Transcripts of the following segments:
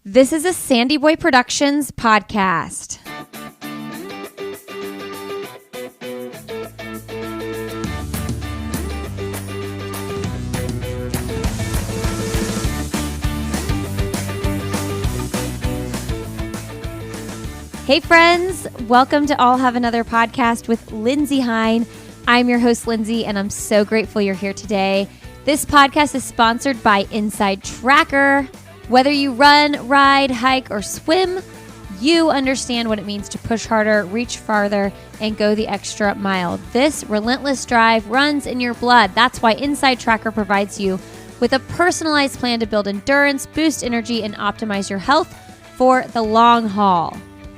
This is a Sandyboy Productions podcast. Hey friends, welcome to All Have Another podcast with Lindsay Hine. I'm your host, Lindsay, and I'm so grateful you're here today. This podcast is sponsored by Inside Tracker. Whether you run, ride, hike, or swim, you understand what it means to push harder, reach farther, and go the extra mile. This relentless drive runs in your blood. That's why Inside Tracker provides you with a personalized plan to build endurance, boost energy, and optimize your health for the long haul.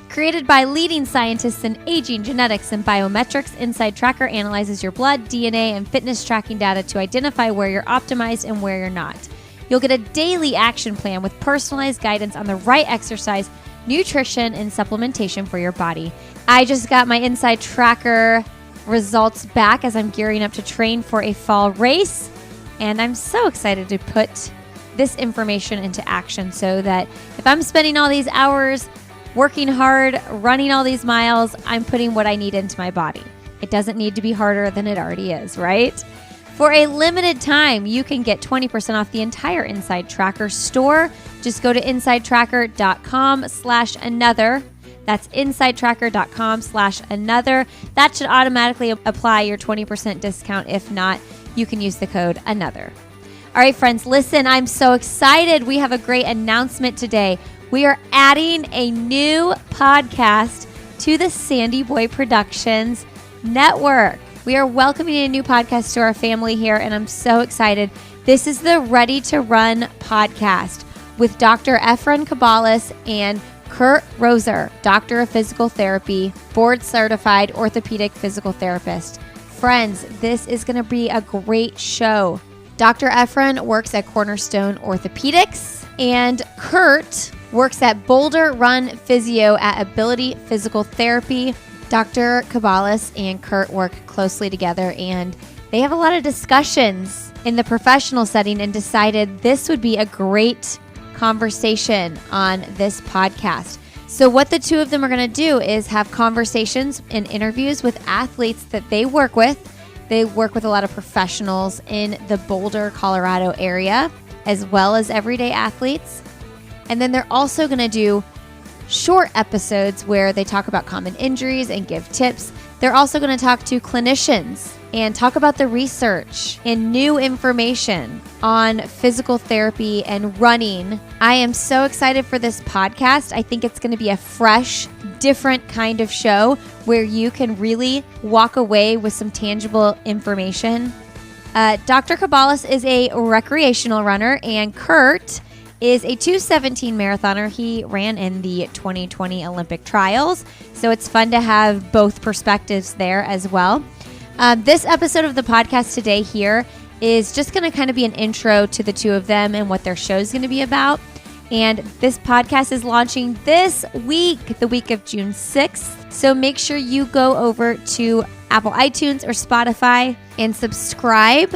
Created by leading scientists in aging, genetics, and biometrics, Inside Tracker analyzes your blood, DNA, and fitness tracking data to identify where you're optimized and where you're not. You'll get a daily action plan with personalized guidance on the right exercise, nutrition, and supplementation for your body. I just got my Inside Tracker results back as I'm gearing up to train for a fall race, and I'm so excited to put this information into action so that if I'm spending all these hours working hard, running all these miles, I'm putting what I need into my body. It doesn't need to be harder than it already is, right? For a limited time, you can get 20% off the entire Inside Tracker store. Just go to insidetracker.com/another. That's insidetracker.com/another. That should automatically apply your 20% discount. If not, you can use the code another. All right, friends, listen, I'm so excited. We have a great announcement today. We are adding a new podcast to the Sandyboy Productions Network. We are welcoming a new podcast to our family here, and I'm so excited. This is the Ready to Run podcast with Dr. Efren Caballes and Kurt Roeser, Doctor of Physical Therapy, board-certified orthopedic physical therapist. Friends, this is going to be a great show. Dr. Efren works at Cornerstone Orthopedics, and Kurt works at Boulder Run Physio at Ability Physical Therapy. Dr. Caballes and Kurt work closely together, and they have a lot of discussions in the professional setting and decided this would be a great conversation on this podcast. So what the two of them are going to do is have conversations and interviews with athletes that they work with. They work with a lot of professionals in the Boulder, Colorado area, as well as everyday athletes. And then they're also going to do short episodes where they talk about common injuries and give tips. They're also going to talk to clinicians and talk about the research and new information on physical therapy and running. I am so excited for this podcast. I think it's going to be a fresh, different kind of show where you can really walk away with some tangible information. Dr. Caballes is a recreational runner, and Kurt is a 2:17 marathoner. He ran in the 2020 Olympic trials, so it's fun to have both perspectives there as well. This episode of the podcast today here is just going to kind of be an intro to the two of them and what their show is going to be about. And this podcast is launching this week, the week of June 6th. So make sure you go over to Apple iTunes or Spotify and subscribe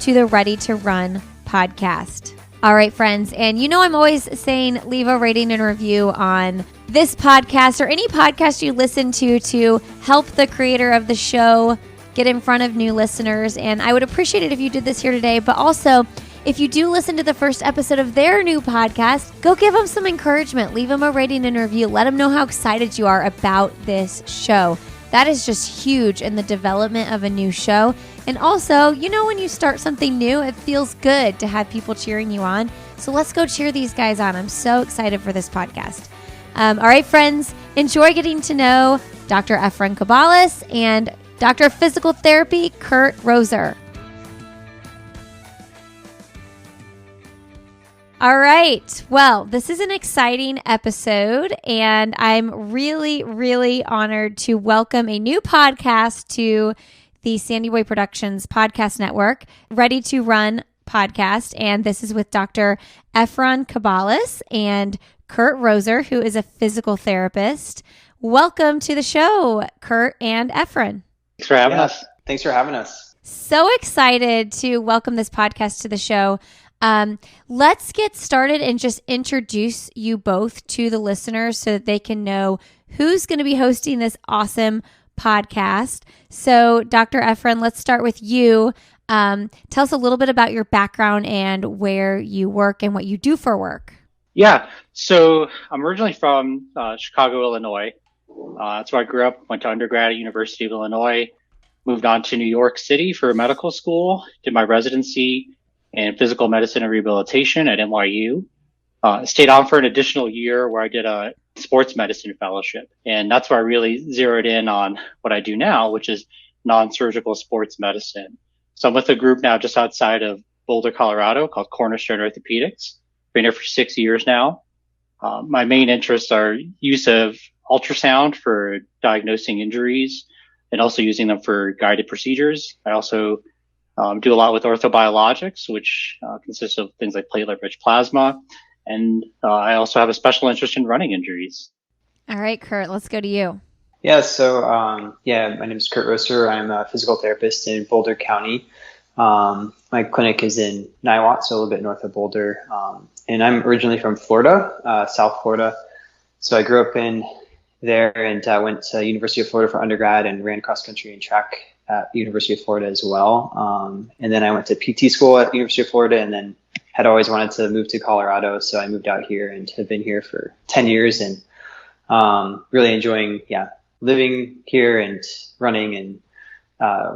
to the Ready to Run podcast. All right, friends. And you know, I'm always saying leave a rating and review on this podcast or any podcast you listen to help the creator of the show get in front of new listeners. And I would appreciate it if you did this here today. But also, if you do listen to the first episode of their new podcast, go give them some encouragement. Leave them a rating and review. Let them know how excited you are about this show. That is just huge in the development of a new show. And also, you know, when you start something new, it feels good to have people cheering you on. So let's go cheer these guys on. I'm so excited for this podcast. All right, friends, enjoy getting to know Dr. Efren Caballes and Doctor of Physical Therapy, Kurt Roeser. All right. Well, this is an exciting episode, and I'm really, really honored to welcome a new podcast to the Sandyboy Productions Podcast Network, Ready to Run podcast. And this is with Dr. Efren Caballes and Kurt Roeser, who is a physical therapist. Welcome to the show, Kurt and Efren. Thanks for having us. Thanks for having us. So excited to welcome this podcast to the show. Let's get started and just introduce you both to the listeners so that they can know who's going to be hosting this awesome podcast. So, Dr. Efren, let's start with you. Tell us a little bit about your background and where you work and what you do for work. Yeah, so I'm originally from Chicago, Illinois. That's where I grew up, went to undergrad at University of Illinois, moved on to New York City for medical school, did my residency in physical medicine and rehabilitation at NYU. Stayed on for an additional year where I did a sports medicine fellowship. And that's where I really zeroed in on what I do now, which is non-surgical sports medicine. So I'm with a group now just outside of Boulder, Colorado called Cornerstone Orthopedics. Been here for 6 years now. My main interests are use of ultrasound for diagnosing injuries and also using them for guided procedures. I also do a lot with orthobiologics, which consists of things like platelet-rich plasma. And I also have a special interest in running injuries. All right, Kurt, let's go to you. Yeah, so my name is Kurt Roeser. I'm a physical therapist in Boulder County. My clinic is in Niwot, so a little bit north of Boulder. And I'm originally from Florida, South Florida. So I grew up in there and went to University of Florida for undergrad and ran cross country and track at University of Florida as well. And then I went to PT school at University of Florida and then had always wanted to move to Colorado. So I moved out here and have been here for 10 years and really enjoying, living here and running and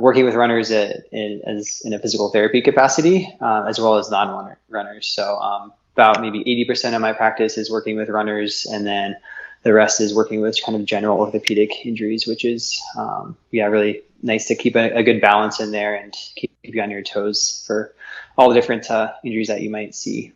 working with runners in a physical therapy capacity, as well as non-runners. So about maybe 80% of my practice is working with runners, and then the rest is working with kind of general orthopedic injuries, which is really nice to keep a good balance in there and keep you on your toes for all the different injuries that you might see.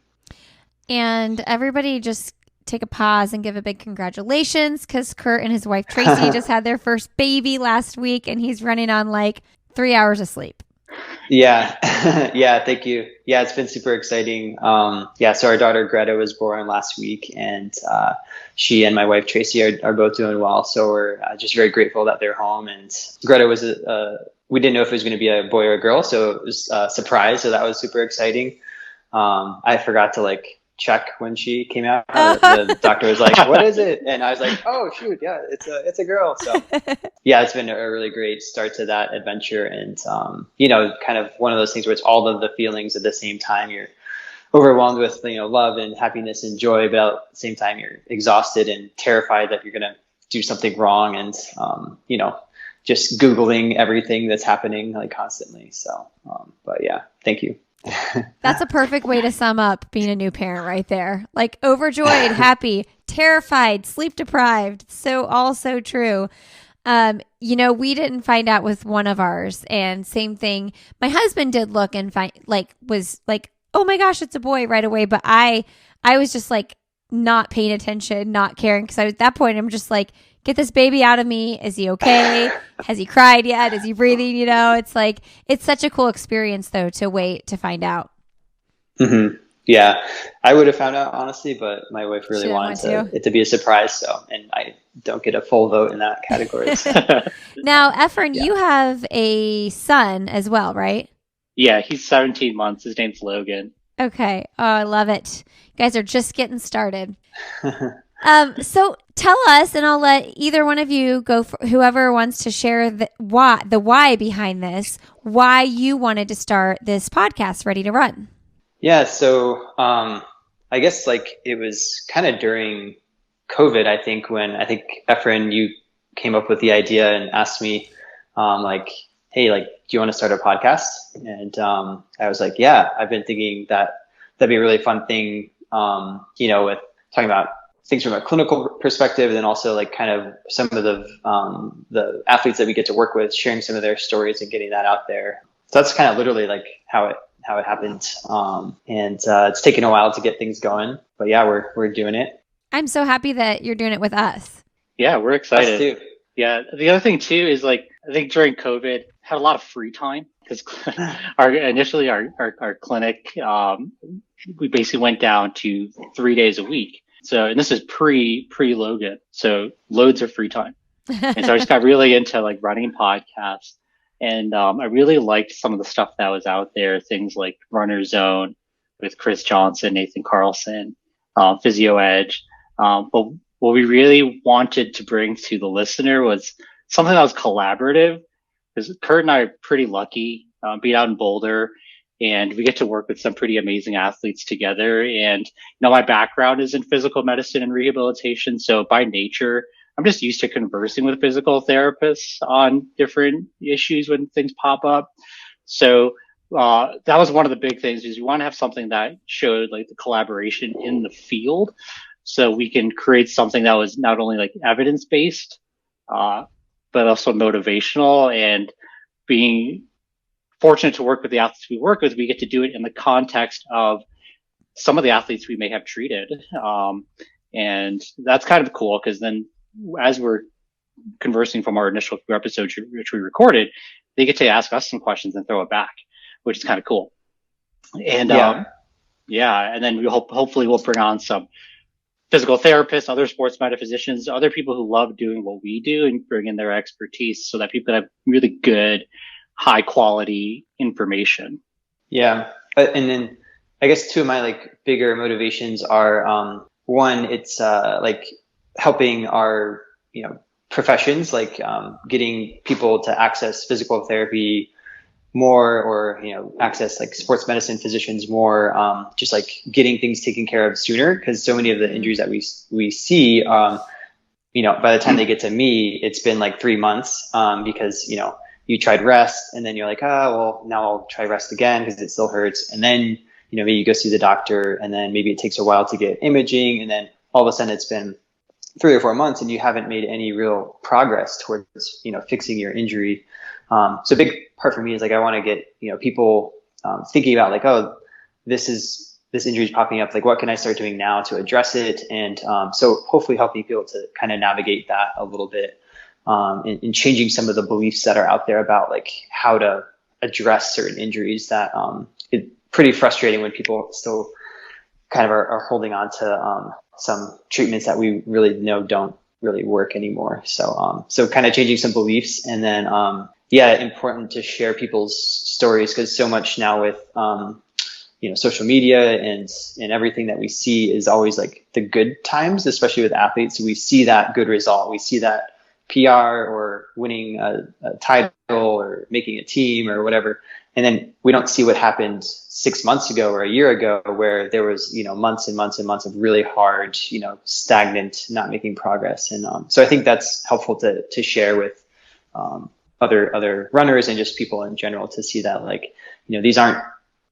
And everybody just take a pause and give a big congratulations, because Kurt and his wife Tracy just had their first baby last week and he's running on like 3 hours of sleep. Yeah. Thank you. Yeah, it's been super exciting. So our daughter Greta was born last week, and she and my wife Tracy are both doing well. So we're just very grateful that they're home. And Greta was we didn't know if it was going to be a boy or a girl, so it was a surprise. So that was super exciting. I forgot to check when she came out. The doctor was like, "What is it?" And I was like, "Oh shoot, yeah, it's a girl." So yeah, it's been a really great start to that adventure, and kind of one of those things where it's all of the feelings at the same time. You're overwhelmed with love and happiness and joy, but at the same time you're exhausted and terrified that you're gonna do something wrong, and just Googling everything that's happening constantly. So, but yeah, thank you. That's a perfect way to sum up being a new parent right there. Overjoyed, happy, terrified, sleep deprived. So true. We didn't find out with one of ours, and same thing. My husband did look and was like, oh my gosh, it's a boy right away. But I was just not paying attention, not caring. Cause at that point I'm just get this baby out of me. Is he okay? Has he cried yet? Is he breathing? It's such a cool experience though, to wait to find out. Mm-hmm. Yeah. I would have found out honestly, but my wife really wanted it to be a surprise. So, and I don't get a full vote in that category. So. Now, Efren, you have a son as well, right? Yeah. He's 17 months. His name's Logan. Okay. Oh, I love it. You guys are just getting started. So tell us, and I'll let either one of you go for whoever wants to share the why behind this, why you wanted to start this podcast, Ready to Run. Yeah. So, I guess it was kind of during COVID, I think, when Efren, you came up with the idea and asked me, hey, do you want to start a podcast? And, I was like, yeah, I've been thinking that that'd be a really fun thing, with talking about things from a clinical perspective, and then also kind of some of the athletes that we get to work with, sharing some of their stories and getting that out there. So that's kind of literally how it happened. And it's taken a while to get things going, but yeah, we're doing it. I'm so happy that you're doing it with us. Yeah, we're excited. Us too. Yeah. The other thing too is I think during COVID had a lot of free time, because our clinic, we basically went down to 3 days a week. So, and this is pre Logan. So loads of free time. And so I just got really into running podcasts. And I really liked some of the stuff that was out there, things like Runner Zone, with Chris Johnson, Nathan Carlson, Physio Edge. But what we really wanted to bring to the listener was something that was collaborative, because Kurt and I are pretty lucky being out in Boulder, and we get to work with some pretty amazing athletes together. And, my background is in physical medicine and rehabilitation. So by nature, I'm just used to conversing with physical therapists on different issues when things pop up. So that was one of the big things, is we want to have something that showed like the collaboration in the field, so we can create something that was not only like evidence-based, but also motivational. And being fortunate to work with the athletes we work with, we get to do it in the context of some of the athletes we may have treated. And that's kind of cool, because then as we're conversing from our initial few episodes, which we recorded, they get to ask us some questions and throw it back, which is kind of cool. And and then we hopefully we'll bring on some physical therapists, other sports metaphysicians, other people who love doing what we do, and bring in their expertise so that people have really good, high quality information. Yeah. And then I guess two of my like bigger motivations are, one, it's like helping our, professions, like getting people to access physical therapy more, or access like sports medicine physicians more, just like getting things taken care of sooner, because so many of the injuries that we see, by the time they get to me, it's been like 3 months, because you tried rest, and then you're like, well, now I'll try rest again because it still hurts, and then maybe you go see the doctor, and then maybe it takes a while to get imaging, and then all of a sudden it's been 3 or 4 months and you haven't made any real progress towards fixing your injury. So a big part for me is like I want to get people thinking about like, oh, this injury is popping up. Like, what can I start doing now to address it? And so hopefully helping people to kind of navigate that a little bit, and changing some of the beliefs that are out there about like how to address certain injuries that it's pretty frustrating when people still kind of are holding on to some treatments that we really know don't really work anymore. So kind of changing some beliefs, and then important to share people's stories, because so much now with social media and everything that we see is always like the good times, especially with athletes. We see that good result, we see that PR or winning a title or making a team or whatever, and then we don't see what happened 6 months ago or a year ago, where there was months and months and months of really hard, stagnant, not making progress. And so I think that's helpful to share with other runners and just people in general, to see that like these aren't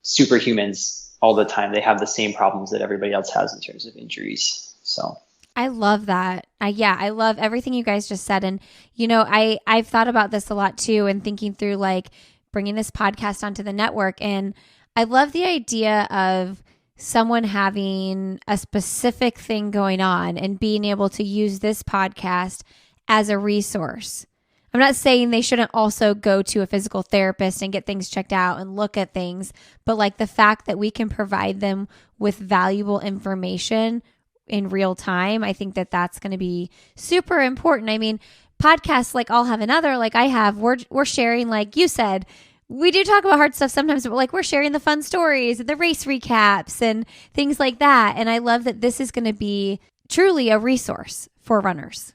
superhumans all the time. They have the same problems that everybody else has in terms of injuries. So I love that. I love everything you guys just said. And, I've thought about this a lot too, and thinking through like bringing this podcast onto the network. And I love the idea of someone having a specific thing going on and being able to use this podcast as a resource. I'm not saying they shouldn't also go to a physical therapist and get things checked out and look at things, but like the fact that we can provide them with valuable information in real time, I think that that's going to be super important. I mean, podcasts like I'll Have Another, like I have, we're sharing, like you said, we do talk about hard stuff sometimes, but like we're sharing the fun stories and the race recaps and things like that. And I love that this is going to be truly a resource for runners.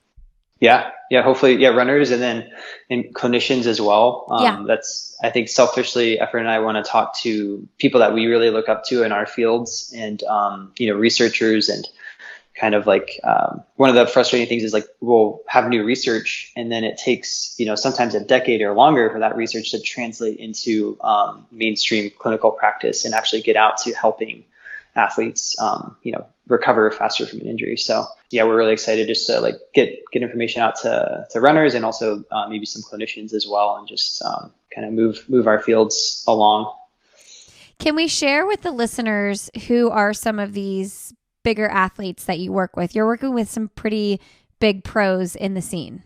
Yeah. Hopefully, runners and clinicians as well. That's, I think selfishly, Efren and I want to talk to people that we really look up to in our fields, and, researchers, and kind of like, one of the frustrating things is like, we'll have new research, and then it takes, sometimes a decade or longer for that research to translate into, mainstream clinical practice and actually get out to helping athletes, recover faster from an injury. So we're really excited just to like get information out to runners, and also maybe some clinicians as well, and just kind of move our fields along. Can we share with the listeners who are some of these bigger athletes that you work with? You're working with some pretty big pros in the scene.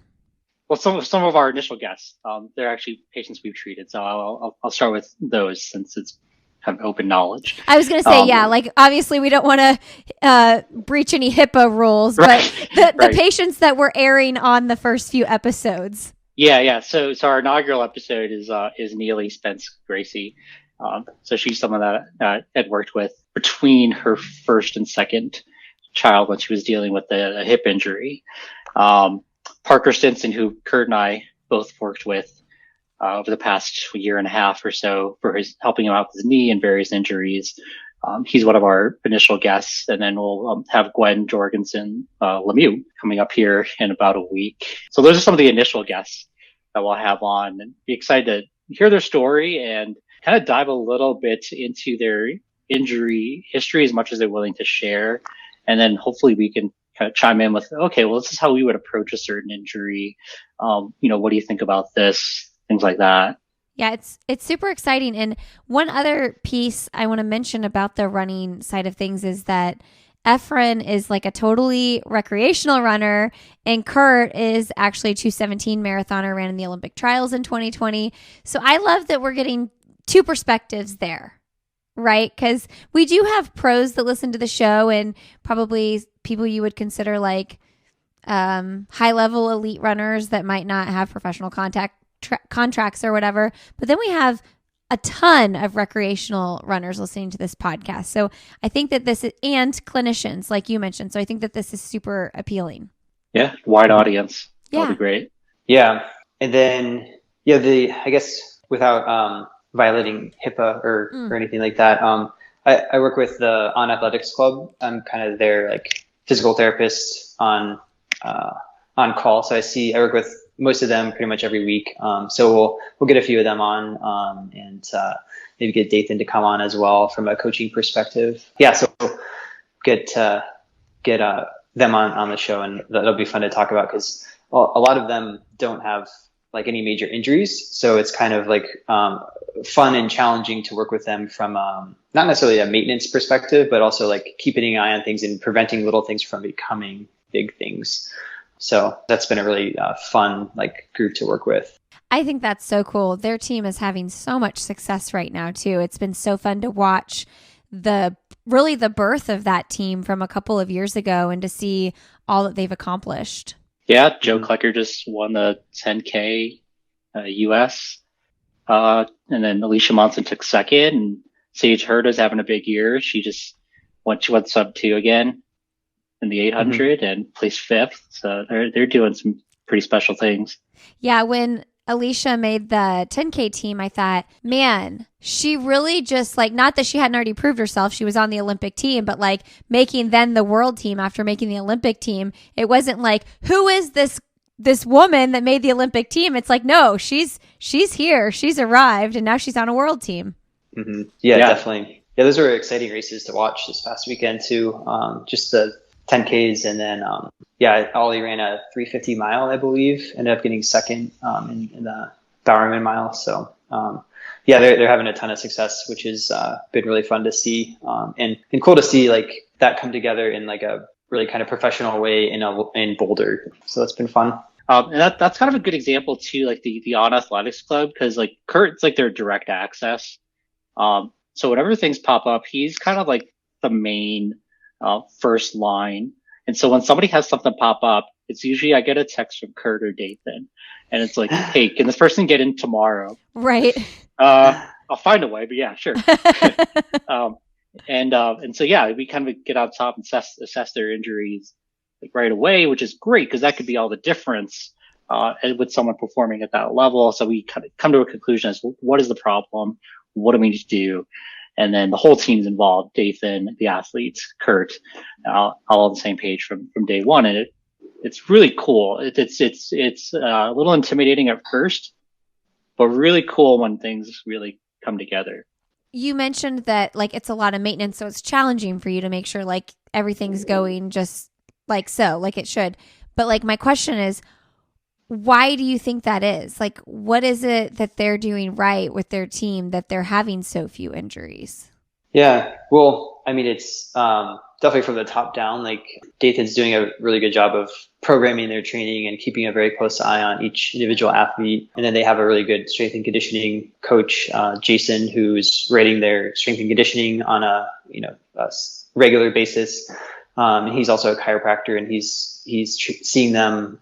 Well, some of our initial guests, they're actually patients we've treated. So I'll start with those, since it's have open knowledge. I was going to say, like obviously we don't want to breach any HIPAA rules, right, but the patients that we're airing on the first few episodes. Yeah. So our inaugural episode is Neely Spence Gracie. So she's someone that Ed worked with between her first and second child when she was dealing with a hip injury. Parker Stinson, who Kurt and I both worked with over the past year and a half or so for helping him out with his knee and various injuries. He's one of our initial guests, and then we'll have Gwen Jorgensen Lemieux coming up here in about a week. So those are some of the initial guests that we'll have on, and be excited to hear their story and kind of dive a little bit into their injury history as much as they're willing to share. And then hopefully we can kind of chime in with, okay, well, this is how we would approach a certain injury. What do you think about this? Things like that. Yeah, it's super exciting. And one other piece I want to mention about the running side of things is that Efren is like a totally recreational runner, and Kurt is actually a 2:17 marathoner, ran in the Olympic trials in 2020. So I love that we're getting two perspectives there, right? Because we do have pros that listen to the show and probably people you would consider like high-level elite runners that might not have professional contracts or whatever. But then we have a ton of recreational runners listening to this podcast. So I think that this is, and clinicians, like you mentioned. So I think that this is super appealing. Yeah, wide audience. Yeah. That'll be great. Yeah. And then, I guess without violating HIPAA or anything like that, I work with the On Athletics Club. I'm kind of their like physical therapist on call. So I work with most of them pretty much every week. So we'll get a few of them on and maybe get Dathan to come on as well from a coaching perspective. Yeah, so get them on the show, and that'll be fun to talk about because a lot of them don't have like any major injuries. So it's kind of like fun and challenging to work with them from not necessarily a maintenance perspective, but also like keeping an eye on things and preventing little things from becoming big things. So that's been a really fun like group to work with. I think that's so cool. Their team is having so much success right now too. It's been so fun to watch the birth of that team from a couple of years ago and to see all that they've accomplished. Yeah, Joe Klecker just won the 10K US. And then Alicia Monson took second, and Sage Herda's having a big year. She went sub 2 again in the 800 and placed 5th. So they're doing some pretty special things. Yeah, when Alicia made the 10K team, I thought, man, she really just like, not that she hadn't already proved herself, she was on the Olympic team, but like making then the world team after making the Olympic team, it wasn't like, who is this woman that made the Olympic team? It's like, no, she's here, she's arrived, and now she's on a world team. Mm-hmm. Yeah, definitely. Yeah, those were exciting races to watch this past weekend too. Just the 10Ks, and then Ollie ran a 350 mile, I believe, ended up getting second in the Bowerman mile. So they're having a ton of success, which has been really fun to see, and cool to see like that come together in like a really kind of professional way in Boulder. So that's been fun. And that's kind of a good example too, like the On Athletics Club, because like Kurt's like their direct access. So whenever things pop up, he's kind of like the main first line. And so when somebody has something pop up, it's usually I get a text from Kurt or Dathan, and it's like, hey, can this person get in tomorrow? Right. I'll find a way, but yeah, sure. And so we kind of get on top and assess their injuries like right away, which is great because that could be all the difference with someone performing at that level. So we kind of come to a conclusion as what is the problem? What do we need to do? And then the whole team's involved, Dathan, the athletes, Kurt, all on the same page from day one. And it's really cool. It's a little intimidating at first, but really cool when things really come together. You mentioned that like it's a lot of maintenance, so it's challenging for you to make sure like everything's going just like it should. But like my question is, why do you think that is? Like, what is it that they're doing right with their team that they're having so few injuries? Yeah, well, I mean, it's definitely from the top down. Like, Dathan's doing a really good job of programming their training and keeping a very close eye on each individual athlete. And then they have a really good strength and conditioning coach, Jason, who's rating their strength and conditioning on a regular basis. And he's also a chiropractor, and he's seeing them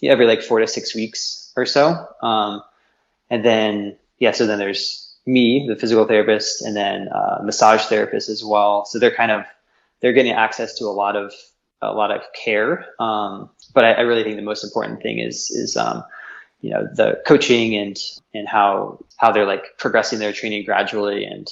every like 4 to 6 weeks or so. And then, so then there's me, the physical therapist, and then massage therapist as well. So they're getting access to a lot of care. But I really think the most important thing is the coaching and how they're like progressing their training gradually and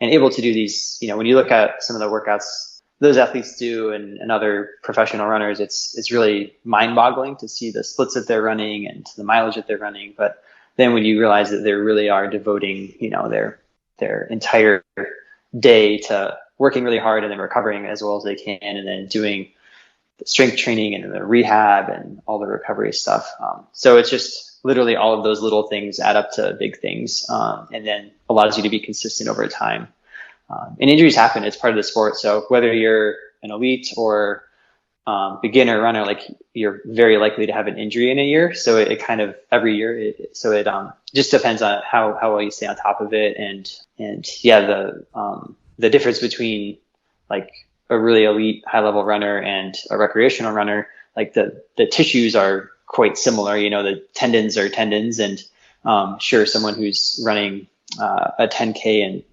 able to do these, when you look at some of the workouts those athletes do and other professional runners, it's really mind boggling to see the splits that they're running and the mileage that they're running. But then when you realize that they really are devoting, their entire day to working really hard and then recovering as well as they can, and then doing the strength training and the rehab and all the recovery stuff. So it's just literally all of those little things add up to big things, and then allows you to be consistent over time. And injuries happen. It's part of the sport. So whether you're an elite or beginner runner, like you're very likely to have an injury in a year. So it kind of every year. It just depends on how well you stay on top of it. And yeah, the difference between like a really elite high level runner and a recreational runner, like the tissues are quite similar. The tendons are tendons, and sure, someone who's running a 10K in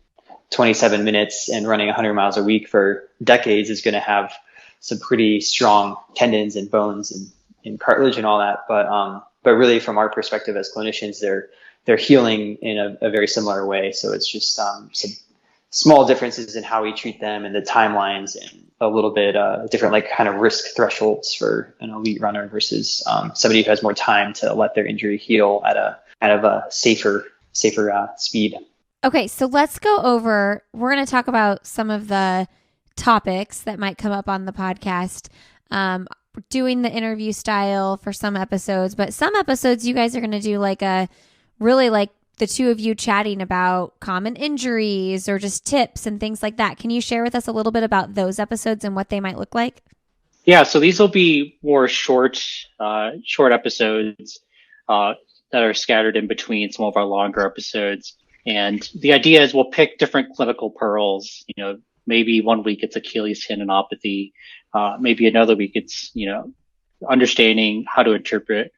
27 minutes and running 100 miles a week for decades is going to have some pretty strong tendons and bones and cartilage and all that. But really, from our perspective as clinicians, they're healing in a very similar way. So it's just some small differences in how we treat them and the timelines, and a little bit different, like kind of risk thresholds for an elite runner versus somebody who has more time to let their injury heal at a kind of a safer speed. Okay, so let's go over, we're going to talk about some of the topics that might come up on the podcast, doing the interview style for some episodes, but some episodes you guys are going to do like the two of you chatting about common injuries or just tips and things like that. Can you share with us a little bit about those episodes and what they might look like? Yeah, so these will be more short episodes that are scattered in between some of our longer episodes. And the idea is we'll pick different clinical pearls. Maybe one week it's Achilles tendinopathy. Maybe another week it's, understanding how to interpret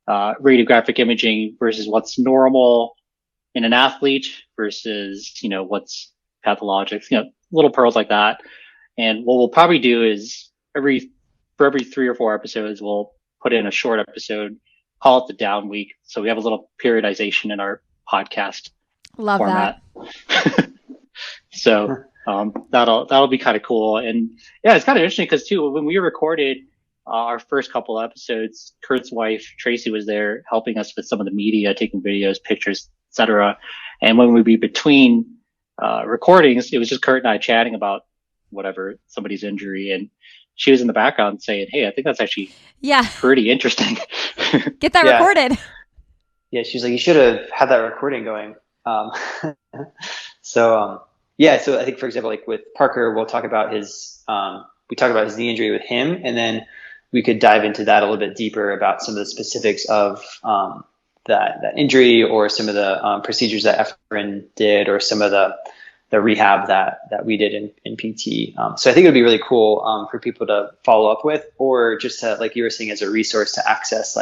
radiographic imaging versus what's normal in an athlete versus, what's pathologic, little pearls like that. And what we'll probably do is for every 3 or 4 episodes, we'll put in a short episode, call it the down week. So we have a little periodization in our podcast. Love format. that. So that'll be kind of cool. And yeah, it's kind of interesting because too, when we recorded our first couple episodes, Kurt's wife Tracy was there helping us with some of the media, taking videos, pictures, etc. And when we'd be between recordings, it was just Kurt and I chatting about whatever, somebody's injury, and she was in the background saying, "Hey, I think that's actually pretty interesting." Get that recorded. Yeah, she's like, "You should have had that recording going." So I think, for example, like with Parker, we'll talk about his knee injury with him, and then we could dive into that a little bit deeper about some of the specifics of that injury, or some of the procedures that Efren did, or some of the rehab that we did in PT. So I think it would be really cool for people to follow up with, or just to, like you were saying, as a resource to access,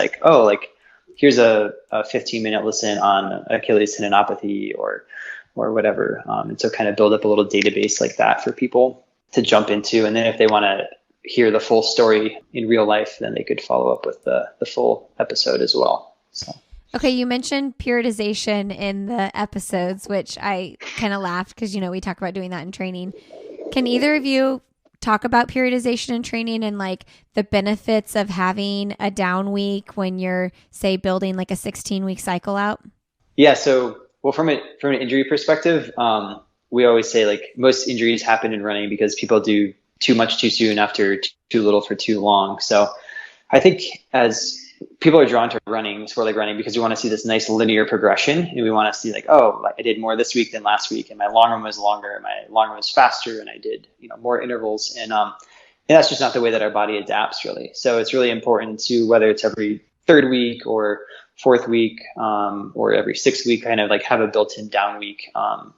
here's a 15-minute listen on Achilles tendinopathy or whatever. And so kind of build up a little database like that for people to jump into. And then if they want to hear the full story in real life, then they could follow up with the full episode as well. So. Okay, you mentioned periodization in the episodes, which I kind of laughed because, we talk about doing that in training. Can either of you talk about periodization in training and like the benefits of having a down week when you're, say, building like a 16-week cycle out? Yeah, so from an injury perspective, we always say like most injuries happen in running because people do too much too soon after too little for too long. So I think as people are drawn to running, sport like running, because we want to see this nice linear progression, and we want to see like, I did more this week than last week, and my long run was longer, and my long run was faster, and I did more intervals, and that's just not the way that our body adapts really. So it's really important to, whether it's every 3rd week or 4th week, or every 6th week, kind of like have a built-in down week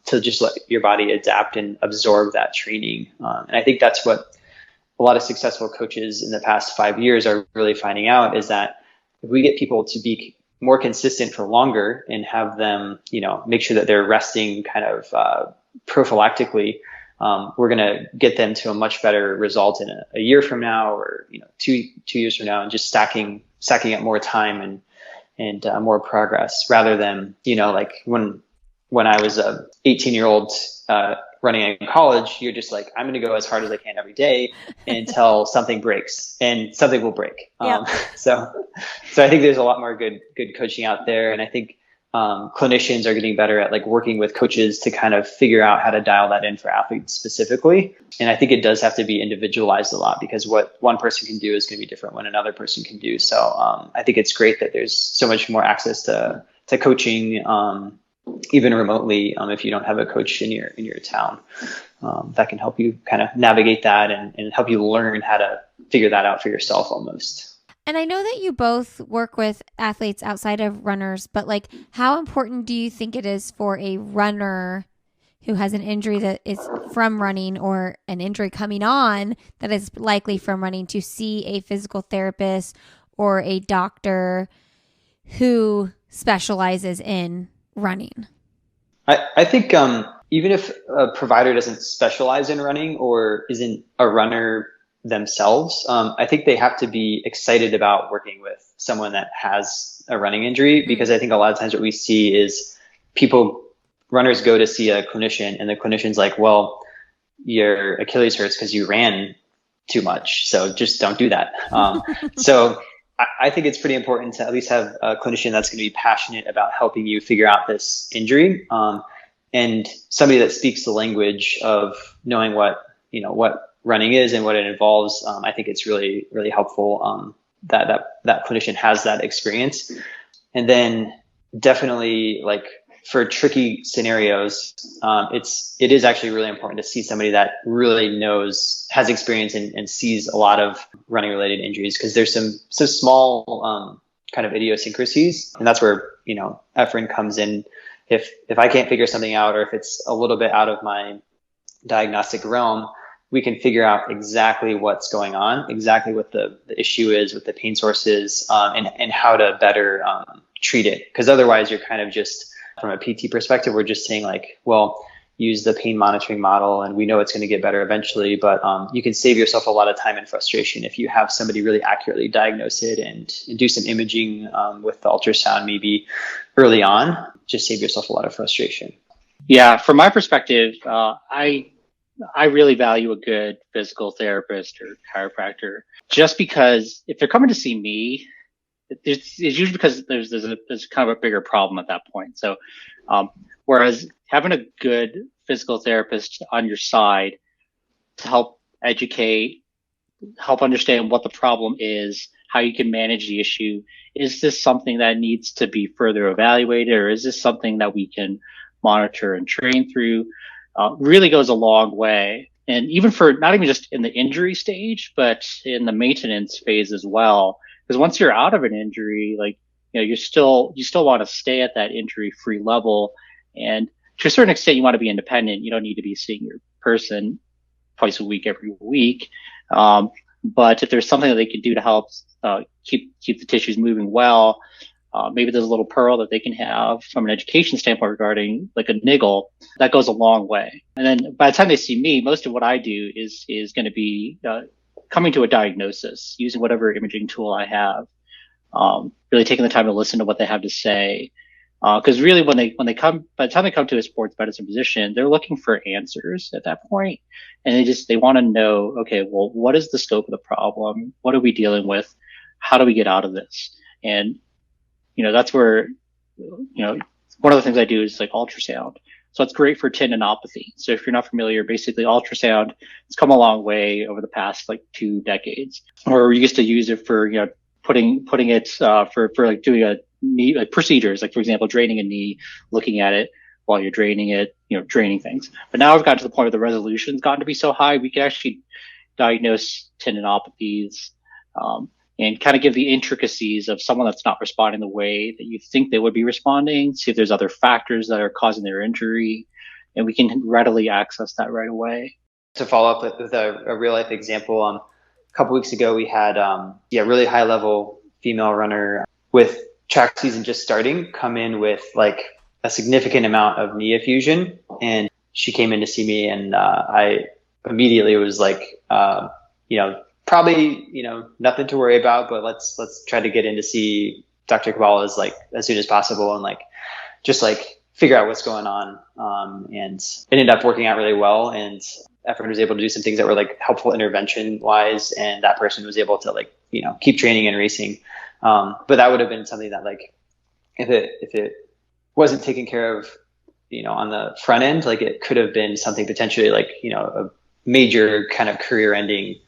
to just let your body adapt and absorb that training. And I think that's what a lot of successful coaches in the past 5 years are really finding out, is that if we get people to be more consistent for longer and have them, make sure that they're resting kind of prophylactically, we're going to get them to a much better result in a year from now, or 2 years from now, and just stacking up more time and more progress, rather than like when I was a 18-year-old running in college, you're just like, I'm going to go as hard as I can every day until something breaks, and something will break. Yep. So I think there's a lot more good coaching out there, and I think clinicians are getting better at like working with coaches to kind of figure out how to dial that in for athletes specifically. And I think it does have to be individualized a lot, because what one person can do is going to be different when another person can do. So I think it's great that there's so much more access to coaching, even remotely, if you don't have a coach in your town, that can help you kind of navigate that and help you learn how to figure that out for yourself almost. And I know that you both work with athletes outside of runners, but like, how important do you think it is for a runner who has an injury that is from running, or an injury coming on that is likely from running, to see a physical therapist or a doctor who specializes in running? I think even if a provider doesn't specialize in running or isn't a runner themselves, I think they have to be excited about working with someone that has a running injury, because I think a lot of times what we see is runners go to see a clinician, and the clinician's like, well, your Achilles hurts because you ran too much, so just don't do that. So I think it's pretty important to at least have a clinician that's going to be passionate about helping you figure out this injury, and somebody that speaks the language of knowing what running is and what it involves. I think it's really, really helpful that clinician has that experience. And then definitely, like, for tricky scenarios, it is actually really important to see somebody that really has experience and sees a lot of running related injuries, because there's some small kind of idiosyncrasies, and that's where Efren comes in. If I can't figure something out, or if it's a little bit out of my diagnostic realm, we can figure out exactly what's going on, exactly what the issue is, what the pain source is, and how to better treat it. Because otherwise, you're kind of just, from a PT perspective, we're just saying like, well, use the pain monitoring model, and we know it's going to get better eventually. But you can save yourself a lot of time and frustration if you have somebody really accurately diagnose it and do some imaging with the ultrasound maybe early on. Just save yourself a lot of frustration. Yeah, from my perspective, I really value a good physical therapist or chiropractor, just because if they're coming to see me, it's usually because there's kind of a bigger problem at that point. So, whereas having a good physical therapist on your side to help educate, help understand what the problem is, how you can manage the issue. Is this something that needs to be further evaluated, or is this something that we can monitor and train through? Really goes a long way. And even for not even just in the injury stage, but in the maintenance phase as well. Because once you're out of an injury, like, you still want to stay at that injury free level. And to a certain extent, you want to be independent. You don't need to be seeing your person twice a week, every week. But if there's something that they can do to help keep the tissues moving well, maybe there's a little pearl that they can have from an education standpoint regarding like a niggle, that goes a long way. And then by the time they see me, most of what I do is going to be coming to a diagnosis using whatever imaging tool I have, really taking the time to listen to what they have to say. Because really, by the time they come to a sports medicine physician, they're looking for answers at that point, and they want to know, okay, well, what is the scope of the problem? What are we dealing with? How do we get out of this? And that's where, one of the things I do is like ultrasound. So it's great for tendinopathy. So if you're not familiar, basically ultrasound has come a long way over the past like 2 decades. Or we used to use it for, putting it for like doing a knee, like procedures, like for example, draining a knee, looking at it while you're draining it, draining things. But now we've gotten to the point where the resolution's gotten to be so high, we can actually diagnose tendinopathies, and kind of give the intricacies of someone that's not responding the way that you think they would be responding, see if there's other factors that are causing their injury, and we can readily access that right away. To follow up with a real life example, a couple weeks ago we had really high level female runner with track season just starting come in with like a significant amount of knee effusion, and she came in to see me, and I immediately was like, probably, nothing to worry about, but let's try to get in to see Dr. Caballes like as soon as possible, and like just like figure out what's going on. And it ended up working out really well, and Efren was able to do some things that were like helpful intervention wise, and that person was able to like keep training and racing. But that would have been something that like if it wasn't taken care of on the front end, like it could have been something potentially like a major kind of career ending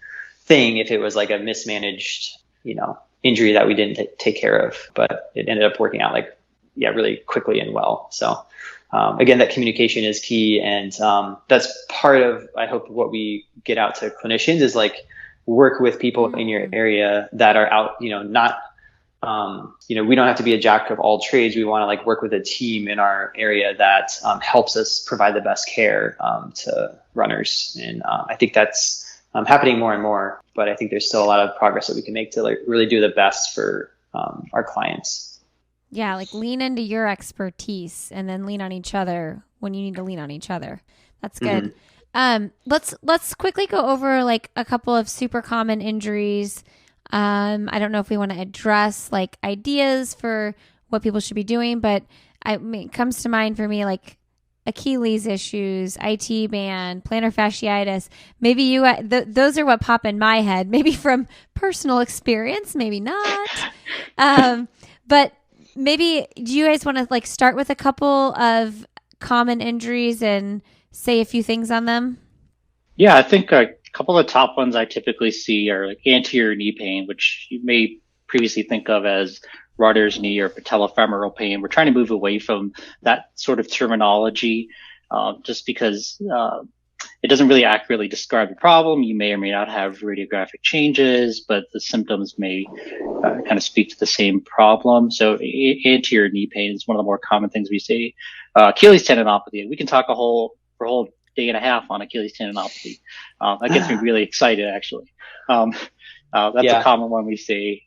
thing if it was like a mismanaged injury that we didn't take care of. But it ended up working out like really quickly and well. So again, that communication is key, and that's part of, I hope, what we get out to clinicians is like work with people in your area that are out, not we don't have to be a jack of all trades. We want to like work with a team in our area that helps us provide the best care to runners. And I think that's happening more and more, but I think there's still a lot of progress that we can make to like really do the best for our clients. Yeah, like lean into your expertise and then lean on each other when you need to lean on each other. That's good. Let's quickly go over like a couple of super common injuries. I don't know if we want to address like ideas for what people should be doing, but it comes to mind for me like Achilles issues, IT band, plantar fasciitis. Maybe those are what pop in my head. Maybe from personal experience, maybe not. But maybe do you guys want to like start with a couple of common injuries and say a few things on them? Yeah, I think a couple of top ones I typically see are like anterior knee pain, which you may previously think of as runner's knee or patellofemoral pain. We're trying to move away from that sort of terminology just because it doesn't really accurately describe the problem. You may or may not have radiographic changes, but the symptoms may kind of speak to the same problem. So anterior knee pain is one of the more common things we see. Achilles tendinopathy. We can talk for a whole day and a half on Achilles tendinopathy. That gets me really excited, actually. That's a common one we see.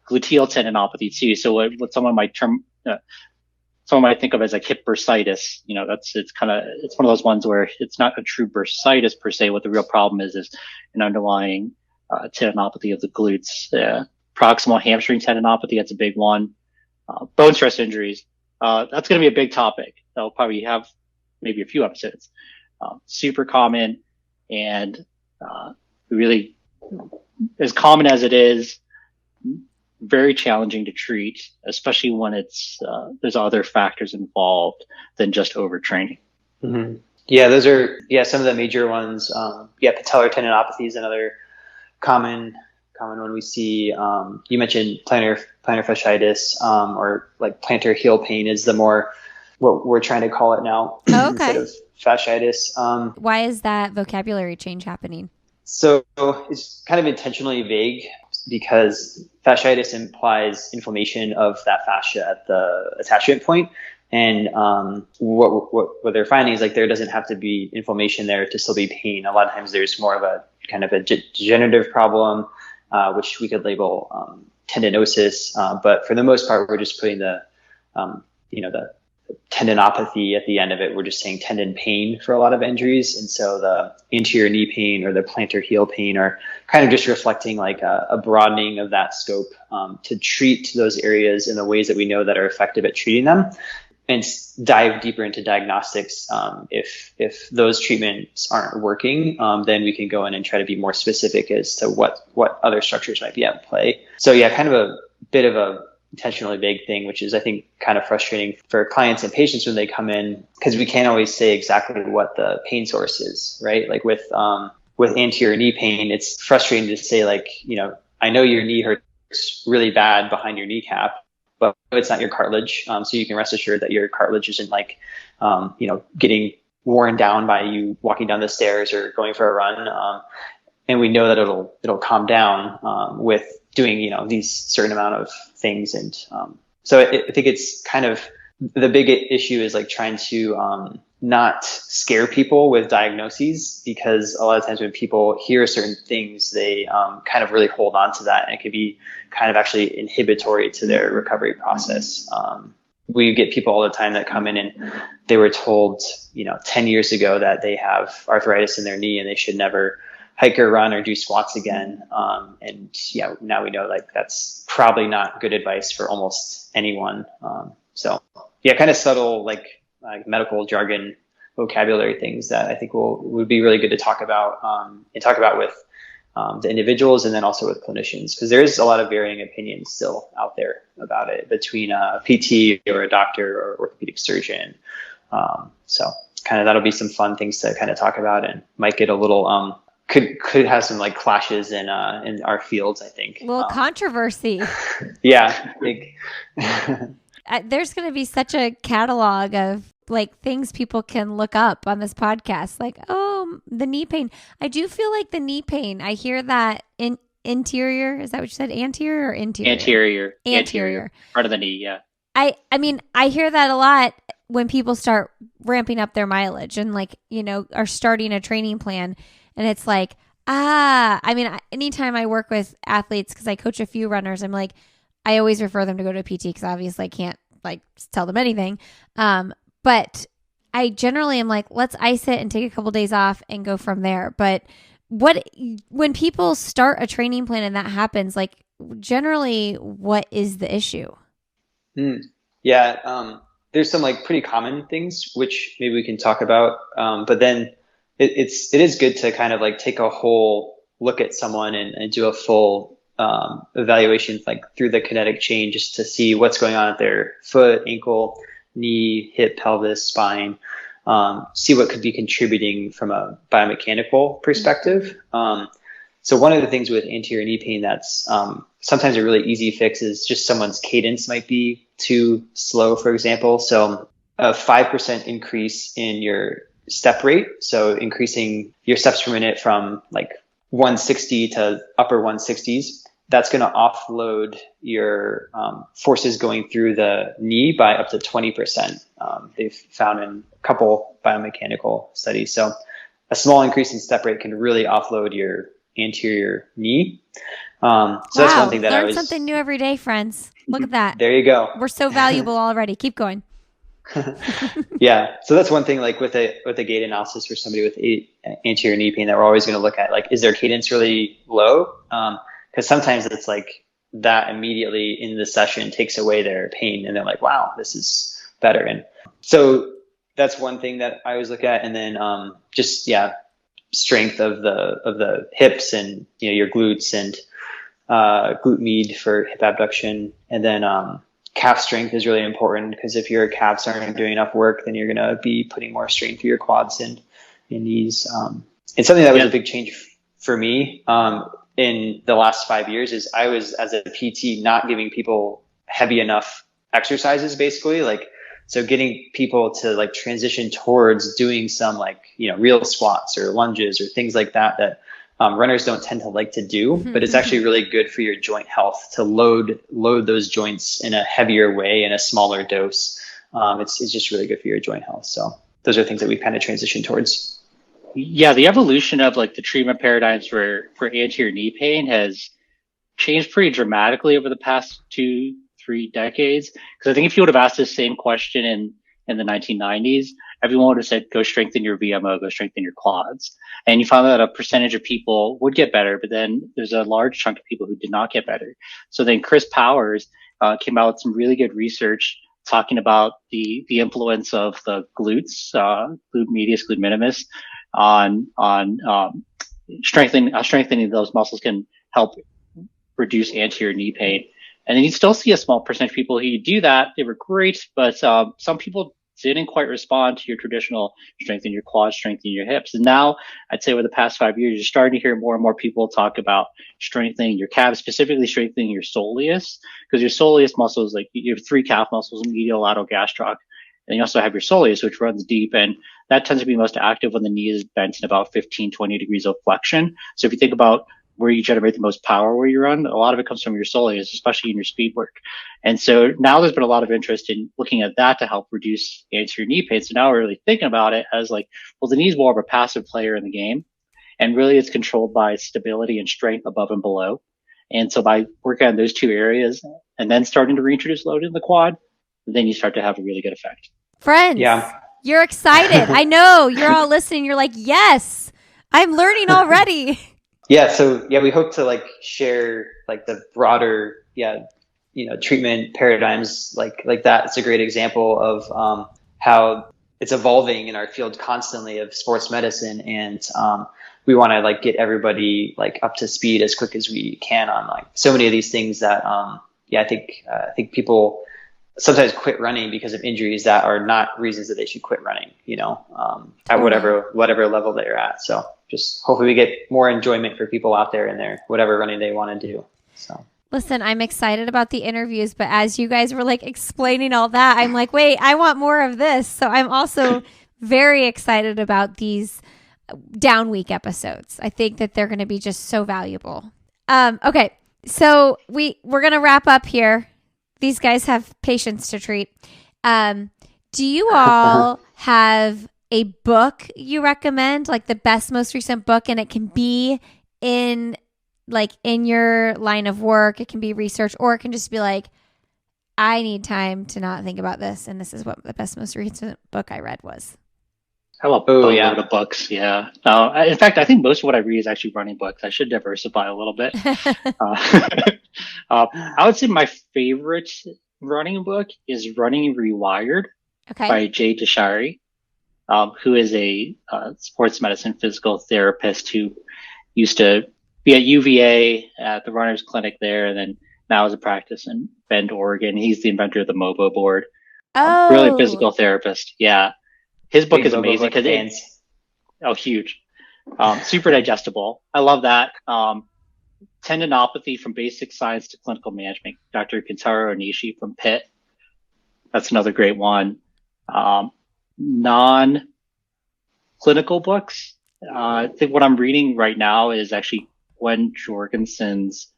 Gluteal tendinopathy too. So what someone might think of as like hip bursitis, it's one of those ones where it's not a true bursitis per se. What the real problem is an underlying tendinopathy of the glutes. Proximal hamstring tendinopathy, that's a big one. Bone stress injuries, that's going to be a big topic. That'll probably have maybe a few episodes. Super common, and really as common as it is, very challenging to treat, especially when there's other factors involved than just overtraining. Mm-hmm. Yeah, those are some of the major ones. Patellar tendinopathy is another common one we see. You mentioned plantar fasciitis, or like plantar heel pain is the more what we're trying to call it now. Oh, okay. Instead of fasciitis. Why is that vocabulary change happening? So it's kind of intentionally vague because fasciitis implies inflammation of that fascia at the attachment point. And what they're finding is like there doesn't have to be inflammation there to still be pain. A lot of times there's more of a kind of a degenerative problem, which we could label tendinosis. But for the most part, we're just putting the tendinopathy at the end of it. We're just saying tendon pain for a lot of injuries. And so the anterior knee pain or the plantar heel pain are kind of just reflecting like a broadening of that scope to treat those areas in the ways that we know that are effective at treating them, and dive deeper into diagnostics. If those treatments aren't working, then we can go in and try to be more specific as to what other structures might be at play. So kind of a bit of a intentionally vague thing, which is I think kind of frustrating for clients and patients when they come in, because we can't always say exactly what the pain source is, right? Like with anterior knee pain, it's frustrating to say like, I know your knee hurts really bad behind your kneecap, but it's not your cartilage. So you can rest assured that your cartilage isn't like, getting worn down by you walking down the stairs or going for a run. And we know that it'll calm down with doing, these certain amount of things. And so I think it's kind of the big issue is like trying to not scare people with diagnoses, because a lot of times when people hear certain things, they kind of really hold on to that, and it could be kind of actually inhibitory to their recovery process. We get people all the time that come in and they were told, 10 years ago that they have arthritis in their knee and they should never hike or run or do squats again. And yeah, now we know like that's probably not good advice for almost anyone. So yeah, kind of subtle like medical jargon vocabulary things that I think would be really good to talk about and talk about with the individuals, and then also with clinicians, because there's a lot of varying opinions still out there about it between a PT or a doctor or orthopedic surgeon. So kind of that'll be some fun things to kind of talk about, and might get a little could have some like clashes in our fields, I think. A little controversy. Yeah. There's going to be such a catalog of like things people can look up on this podcast. Like, oh, the knee pain. I do feel like the knee pain. I hear that interior. Is that what you said? Anterior or interior? Anterior. Part of the knee. Yeah. I mean, I hear that a lot when people start ramping up their mileage and like, are starting a training plan. And it's like, I mean, anytime I work with athletes, because I coach a few runners, I'm like, I always refer them to go to a PT because obviously I can't like tell them anything. But I generally am like, let's ice it and take a couple days off and go from there. But when people start a training plan and that happens, like generally what is the issue? Yeah. There's some like pretty common things, which maybe we can talk about. But then it is good to kind of like take a whole look at someone and do a full evaluation like through the kinetic chain, just to see what's going on at their foot, ankle, knee, hip, pelvis, spine, see what could be contributing from a biomechanical perspective. So one of the things with anterior knee pain that's sometimes a really easy fix is just someone's cadence might be too slow, for example. So a 5% increase in your step rate, so increasing your steps per minute from like 160 to upper 160s, that's going to offload your forces going through the knee by up to 20%. They've found in a couple biomechanical studies. So a small increase in step rate can really offload your anterior knee. So that's one thing that learn something new every day, friends. Look at that. There you go. We're so valuable already. Keep going. Yeah. So that's one thing, like with a gait analysis for somebody with anterior knee pain, that we're always going to look at, like, is their cadence really low? Because sometimes it's like that immediately in the session takes away their pain, and they're like, wow, this is better. And so that's one thing that I always look at. And then strength of the hips and your glutes, and glute med for hip abduction. And then calf strength is really important, because if your calves aren't doing enough work, then you're going to be putting more strain through your quads and knees. And something that was a big change for me in the last 5 years is I was, as a PT, not giving people heavy enough exercises, basically. Like, so getting people to like transition towards doing some like, real squats or lunges or things like that runners don't tend to like to do, but it's actually really good for your joint health to load those joints in a heavier way in a smaller dose. It's just really good for your joint health. So those are things that we've kind of transitioned towards. Yeah, the evolution of like the treatment paradigms for anterior knee pain has changed pretty dramatically over the past 2-3 decades. Because I think if you would have asked this same question in the 1990s, everyone would have said, go strengthen your VMO, go strengthen your quads. And you found that a percentage of people would get better, but then there's a large chunk of people who did not get better. So then Chris Powers came out with some really good research talking about the influence of the glutes, glute medius, glute minimus, on strengthening those muscles can help reduce anterior knee pain. And then you still see a small percentage of people who do that. They were great, but some people didn't quite respond to your traditional strengthen your quads, strengthen your hips. And now I'd say over the past 5 years, you're starting to hear more and more people talk about strengthening your calves, specifically strengthening your soleus, because your soleus muscles, like you have 3 calf muscles, medial, lateral, gastroc. And you also have your soleus, which runs deep, and that tends to be most active when the knee is bent in about 15-20 degrees of flexion. So if you think about where you generate the most power where you run, a lot of it comes from your soleus, especially in your speed work. And so now there's been a lot of interest in looking at that to help reduce anterior knee pain. So now we're really thinking about it as like, well, the knee's more of a passive player in the game. And really it's controlled by stability and strength above and below. And so by working on those two areas and then starting to reintroduce load in the quad, then you start to have a really good effect. Friends, you're excited. I know you're all listening. You're like, yes, I'm learning already. Yeah. So we hope to like share like the broader, treatment paradigms like that. It's a great example of how it's evolving in our field constantly of sports medicine. And we want to like get everybody like up to speed as quick as we can on like so many of these things that, I think people sometimes quit running because of injuries that are not reasons that they should quit running, at whatever level they're at. So just hopefully we get more enjoyment for people out there in their whatever running they want to do. So listen, I'm excited about the interviews, but as you guys were like explaining all that, I'm like, wait, I want more of this. So I'm also very excited about these down week episodes. I think that they're going to be just so valuable. Okay. So we're going to wrap up here. These guys have patients to treat. Do you all have a book you recommend, like the best, most recent book, and it can be in your line of work, it can be research, or it can just be like, I need time to not think about this, and this is what the best, most recent book I read was. I love the books. Yeah. In fact, I think most of what I read is actually running books. I should diversify a little bit. I would say my favorite running book is Running Rewired by Jay Deshary, who is a sports medicine physical therapist who used to be at UVA at the runners clinic there, and then now is a practice in Bend, Oregon. He's the inventor of the MOBO board. Really physical therapist. Yeah. His book is amazing because huge. Super digestible. I love that. Tendinopathy from Basic Science to Clinical Management, Dr. Kentaro Onishi from Pitt. That's another great one. Non-clinical books. I think what I'm reading right now is actually Gwen Jorgensen's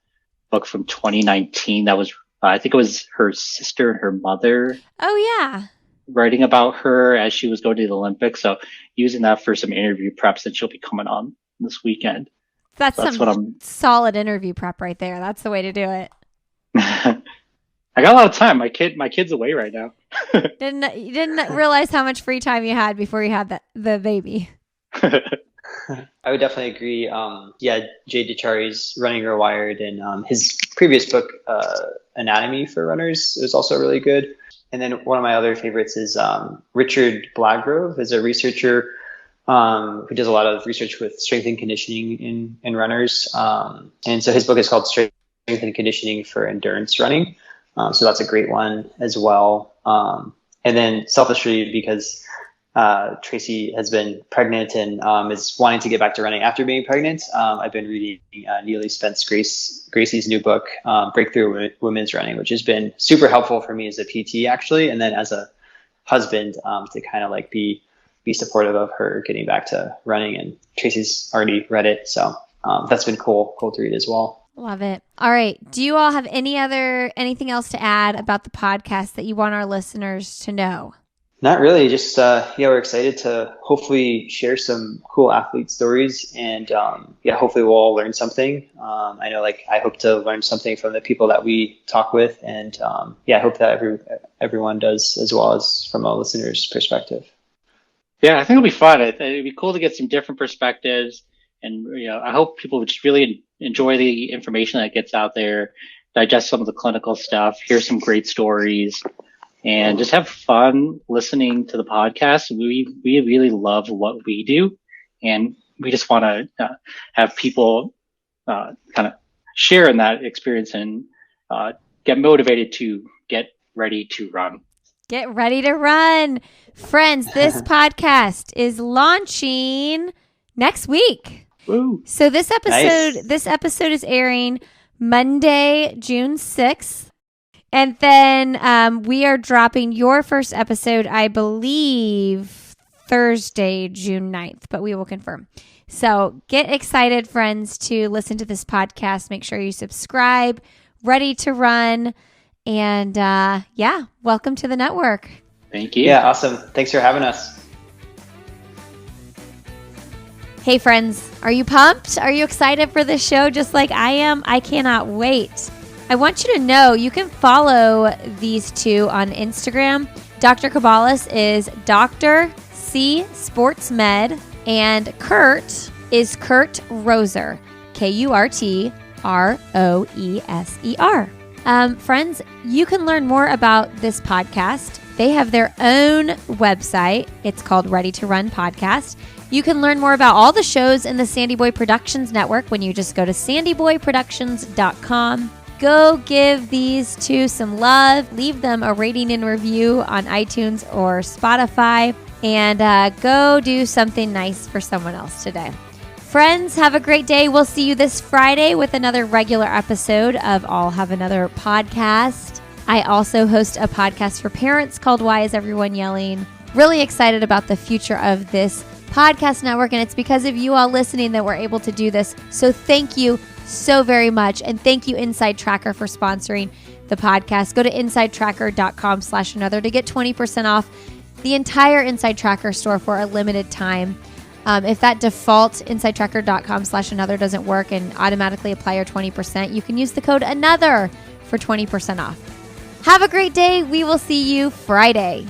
book from 2019. That was, I think it was her sister and her mother. Oh, yeah. Writing about her as she was going to the Olympics. So using that for some interview preps that she'll be coming on this weekend. That's some solid interview prep right there. That's the way to do it. I got a lot of time. My kid's away right now. You didn't realize how much free time you had before you had the baby. I would definitely agree. Jay Dechary's Running Rewired and his previous book, Anatomy for Runners, is also really good. And then one of my other favorites is Richard Blagrove is a researcher who does a lot of research with strength and conditioning in runners. And so his book is called Strength and Conditioning for Endurance Running. So that's a great one as well. And then selfishly, because Tracy has been pregnant and is wanting to get back to running after being pregnant, I've been reading Neely Spence Gracie's new book, Breakthrough Women's Running, which has been super helpful for me as a PT actually, and then as a husband to kind of like be supportive of her getting back to running. And Tracy's already read it, so that's been cool to read as well. Love it. All right. Do you all have anything else to add about the podcast that you want our listeners to know? Not really. Just, we're excited to hopefully share some cool athlete stories and, hopefully we'll all learn something. I know, I hope to learn something from the people that we talk with, and, I hope that everyone does as well, as from a listener's perspective. Yeah, I think it'll be fun. It'd be cool to get some different perspectives, and, I hope people would just really enjoy the information that gets out there, digest some of the clinical stuff, hear some great stories, and just have fun listening to the podcast. We really love what we do, and we just want to have people kind of share in that experience and get motivated to get ready to run. Get ready to run. Friends, this podcast is launching next week. Woo. So this episode is airing Monday, June 6th. And then we are dropping your first episode, I believe, Thursday, June 9th, but we will confirm. So get excited, friends, to listen to this podcast. Make sure you subscribe, Ready to Run. And welcome to the network. Thank you. Yeah, awesome. Thanks for having us. Hey, friends, are you pumped? Are you excited for this show just like I am? I cannot wait. I want you to know you can follow these two on Instagram. Dr. Caballes is Dr. C Sports Med, and Kurt is Kurt Roeser, KurtRoeser. Friends, you can learn more about this podcast. They have their own website. It's called Ready to Run Podcast. You can learn more about all the shows in the Sandyboy Productions Network when you just go to sandyboyproductions.com. Go give these two some love. Leave them a rating and review on iTunes or Spotify. And go do something nice for someone else today. Friends, have a great day. We'll see you this Friday with another regular episode of I'll Have Another Podcast. I also host a podcast for parents called Why Is Everyone Yelling? Really excited about the future of this podcast network, and it's because of you all listening that we're able to do this. So thank you so very much. And thank you, Inside Tracker, for sponsoring the podcast. Go to insidetracker.com/another to get 20% off the entire Inside Tracker store for a limited time. If that default insidetracker.com/another doesn't work and automatically apply your 20%, you can use the code ANOTHER for 20% off. Have a great day. We will see you Friday.